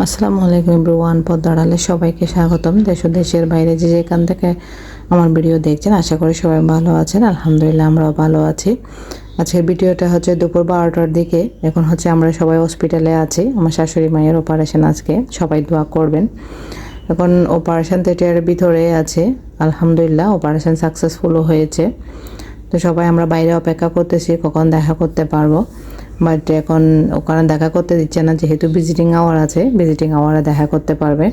আসসালামু আলাইকুম এভরিওয়ান, পর্দার আড়ালে সবাইকে স্বাগতম। দেশ ও দেশের বাইরে যে যেখান থেকে আমার ভিডিও দেখছেন, আশা করি সবাই ভালো আছেন। আলহামদুলিল্লাহ আমরাও ভালো আছি। আজকের ভিডিওটা হচ্ছে দুপুর 12টার দিকে। এখন হচ্ছে আমরা সবাই হসপিটালে আছি। আমার শাশুড়ি মায়ের অপারেশন আজকে, সবাই দোয়া করবেন। এখন অপারেশন থিয়েটারের ভিতরে আছে। আলহামদুলিল্লাহ অপারেশন সাকসেসফুলও হয়েছে। তো সবাই আমরা বাইরে অপেক্ষা করতেছি কখন দেখা করতে পারবো, বাট এখন ওখানে দেখা করতে দিচ্ছে না, যেহেতু ভিজিটিং আওয়ার আছে। ভিজিটিং আওয়ারে দেখা করতে পারবে।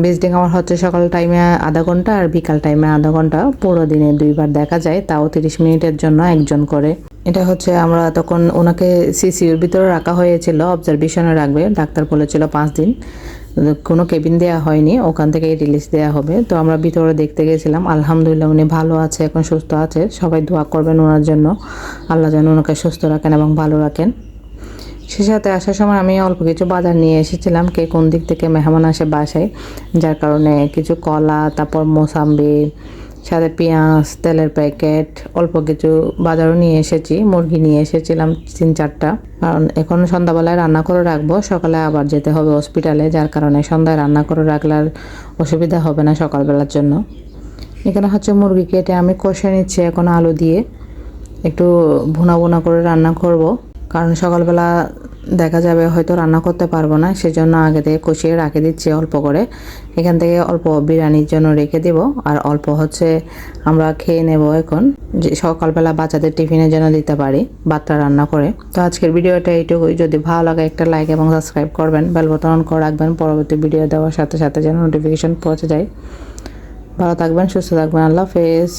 ভিজিটিং আওয়ার হচ্ছে সকাল টাইমে আধা ঘন্টা আর বিকাল টাইমে আধা ঘন্টা। পুরো দিনে দুইবার দেখা যায়, তাও 30 মিনিটের জন্য একজন করে। এটা হচ্ছে আমরা তখন ওনাকে সিসিউর ভিতরে রাখা হয়েছিল, অবজারভেশনে রাখবে। ডাক্তার বলেছিল 5 দিন। কোনো কেবিন দেওয়া হয়নি, ওখান থেকে রিলিজ দেওয়া হবে। তো আমরা ভিতরে দেখতে গেছিলাম। আলহামদুলিল্লাহ উনি ভালো আছে, এখন সুস্থ আছে। সবাই দোয়া করবেন ওনার জন্য, আল্লাহ যেন ওনাকে সুস্থ রাখেন এবং ভালো রাখেন। সে সাথে আসার সময় আমি অল্প কিছু বাজার নিয়ে এসেছিলাম, কে কোন দিক থেকে মেহমান আসে বাসায়, যার কারণে কিছু কলা, তারপর মোসাম্বি, সাথে পেঁয়াজ, তেলের প্যাকেট, অল্প কিছু বাজারও নিয়ে এসেছি। মুরগি নিয়ে এসেছিলাম 3-4টা, কারণ এখন সন্ধ্যাবেলায় রান্না করে রাখবো, সকালে আবার যেতে হবে হসপিটালে, যার কারণে সন্ধ্যায় রান্না করে রাখলে আর অসুবিধা হবে না সকালবেলার জন্য। এখানে হচ্ছে মুরগি কেটে আমি কষে নিচ্ছি এখন আলু দিয়ে, একটু ভুনা ভুনা করে রান্না করব, কারণ সকালবেলা দেখা যাবে হয়তো রান্না করতে পারবো না, সেজন্য আগে থেকে কষিয়ে রেখে দিচ্ছি অল্প করে। এখান থেকে অল্প বিরিয়ানির জন্য রেখে দেব, আর অল্প হচ্ছে আমরা খেয়ে নেব এখন, যে সকালবেলা বাচ্চাদের টিফিনের জন্য দিতে পারি ভাতটা রান্না করে। তো আজকের ভিডিওটা এইটুকুই। যদি ভালো লাগে একটা লাইক এবং সাবস্ক্রাইব করবেন, বেল বাটন অন করে রাখবেন, পরবর্তী ভিডিও দেওয়ার সাথে সাথে যেন নোটিফিকেশন পৌঁছে যায়। ভালো থাকবেন, সুস্থ থাকবেন। আল্লাহ হাফেজ।